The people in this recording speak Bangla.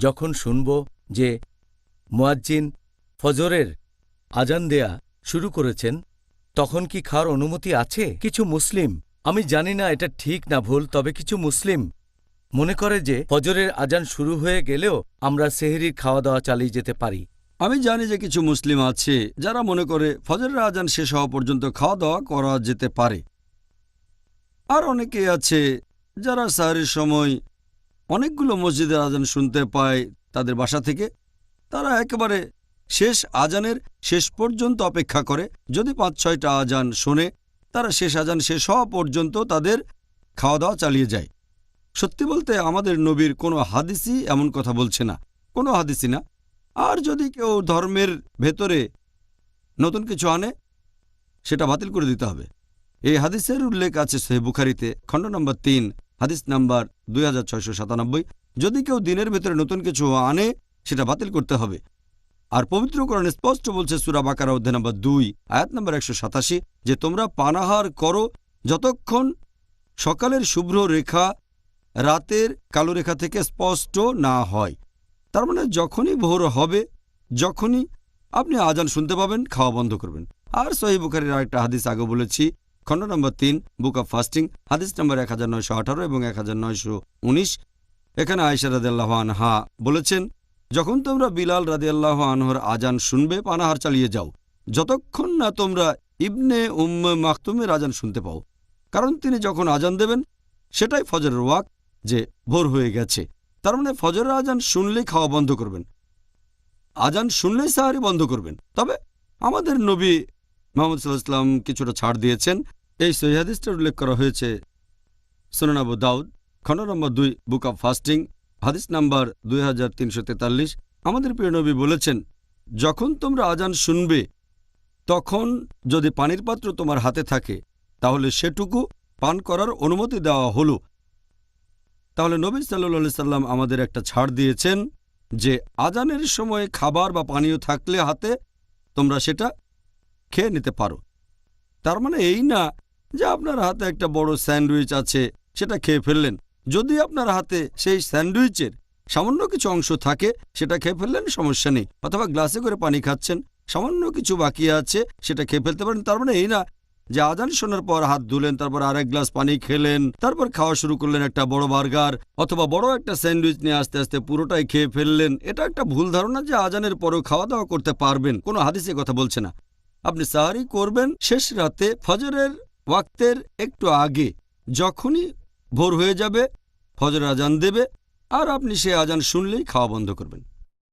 যখন শুনব যে মুয়াজ্জিন ফজরের আজান দেয়া শুরু করেছেন, তখন কি খাওয়ার অনুমতি আছে? কিছু মুসলিম, আমি জানি না এটা ঠিক না ভুল, তবে কিছু মুসলিম মনে করে যে ফজরের আজান শুরু হয়ে গেলেও আমরা সেহরির খাওয়া দাওয়া চালিয়ে যেতে পারি। আমি জানি যে কিছু মুসলিম আছে যারা মনে করে ফজরের আজান শেষ হওয়া পর্যন্ত খাওয়া দাওয়া করা যেতে পারে। আর অনেকে আছে যারা সাহরির সময় অনেকগুলো মসজিদের আজান শুনতে পায় তাদের বাসা থেকে। তারা একেবারে শেষ আজানের শেষ পর্যন্ত অপেক্ষা করে। যদি ৫-৬টা আজান শোনে, তারা শেষ আজান শেষ হওয়া পর্যন্ত তাদের খাওয়া দাওয়া চালিয়ে যায়। সত্যি বলতে আমাদের নবীর কোনো হাদিসই এমন কথা বলছে না, কোনো হাদিসই না। আর যদি কেউ ধর্মের ভেতরে নতুন কিছু আনে, সেটা বাতিল করে দিতে হবে। এই হাদিসের উল্লেখ আছে সহিহ বুখারীতে, খণ্ড নম্বর ৩, হাদিস নাম্বার 2697। যদি কেউ দিনের ভেতরে নতুন কিছু আনে, সেটা বাতিল করতে হবে। আর পবিত্র কোরআন স্পষ্ট বলছে সূরা বাকারা অধ্যায় নম্বর ২, আয়াত নম্বর ১৮৭, যে তোমরা পানাহার করো যতক্ষণ সকালের শুভ্র রেখা রাতের কালো রেখা থেকে স্পষ্ট না হয়। তার মানে যখনই ভোর হবে, যখনই আপনি আজান শুনতে পাবেন, খাওয়া বন্ধ করবেন। আর সহিহ বুখারীর আরেকটা হাদিস আগে বলেছি, খণ্ড নম্বর ৩, বুক অব ফাস্টিং, হাদিস নম্বর 1918 এবং 1919। এখানে আয়েশা রাদিয়াল্লাহু আনহা বলেছেন, যখন তোমরা বিলাল রাদিয়াল্লাহু আনহুর আজান শুনবে, পানাহার চালিয়ে যাও যতক্ষণ না তোমরা ইবনে মাকতুমের আজান শুনতে পাও, কারণ তিনি যখন আজান দেবেন সেটাই ফজরের ওয়াক্ত, যে ভোর হয়ে গেছে। তার মানে ফজরের আজান শুনলেই খাওয়া বন্ধ করবেন, আজান শুনলেই সাহারি বন্ধ করবেন। তবে আমাদের নবী মুহাম্মদ সাল্লাল্লাহু আলাইহি ওয়াসাল্লাম কিছুটা ছাড় দিয়েছেন। এই সহিহ হাদিসটা উল্লেখ করা হয়েছে সুনান আবু দাউদ, খণ্ড নম্বর ২, বুক অব ফাস্টিং, হাদিস নাম্বার 2343। আমাদের প্রিয় নবী বলেছেন, যখন তোমরা আজান শুনবে তখন যদি পানির পাত্র তোমার হাতে থাকে, তাহলে সেটুকু পান করার অনুমতি দেওয়া হলো। তাহলে নবী সাল্লাল্লাহু আলাইহি সাল্লাম আমাদের একটা ছাড় দিয়েছেন যে আজানের সময় খাবার বা পানীয় থাকলে হাতে, তোমরা সেটা খেয়ে নিতে পারো। তার মানে এই না যে আপনার হাতে একটা বড় স্যান্ডউইচ আছে, সেটা খেয়ে ফেললেন। যদি আপনার হাতে সেই স্যান্ডউইচের সামান্য কিছু অংশ থাকে, সেটা খেয়ে ফেললেন, সমস্যা নেই। অথবা গ্লাসে করে পানি খাচ্ছেন, সামান্য কিছু বাকি আছে, সেটা খেয়ে ফেলতে পারেন। তার মানে এই না যে আজান শোনার পর হাত ধুলেন, তারপর আরেক গ্লাস পানি খেলেন, তারপর খাওয়া শুরু করলেন একটা বড় বার্গার অথবা বড় একটা স্যান্ডউইচ নিয়ে আস্তে আস্তে পুরোটাই খেয়ে ফেললেন। এটা একটা ভুল ধারণা যে আজানের পরেও খাওয়া দাওয়া করতে পারবেন, কোনো হাদিসে কথা বলছে না। আপনি সাহারি করবেন শেষ রাতে ফজরের ওয়াক্তের একটু আগে, যখনই ভোর হয়ে যাবে ফজর আজান দেবে, আর আপনি সে আজান শুনলেই খাওয়া বন্ধ করবেন।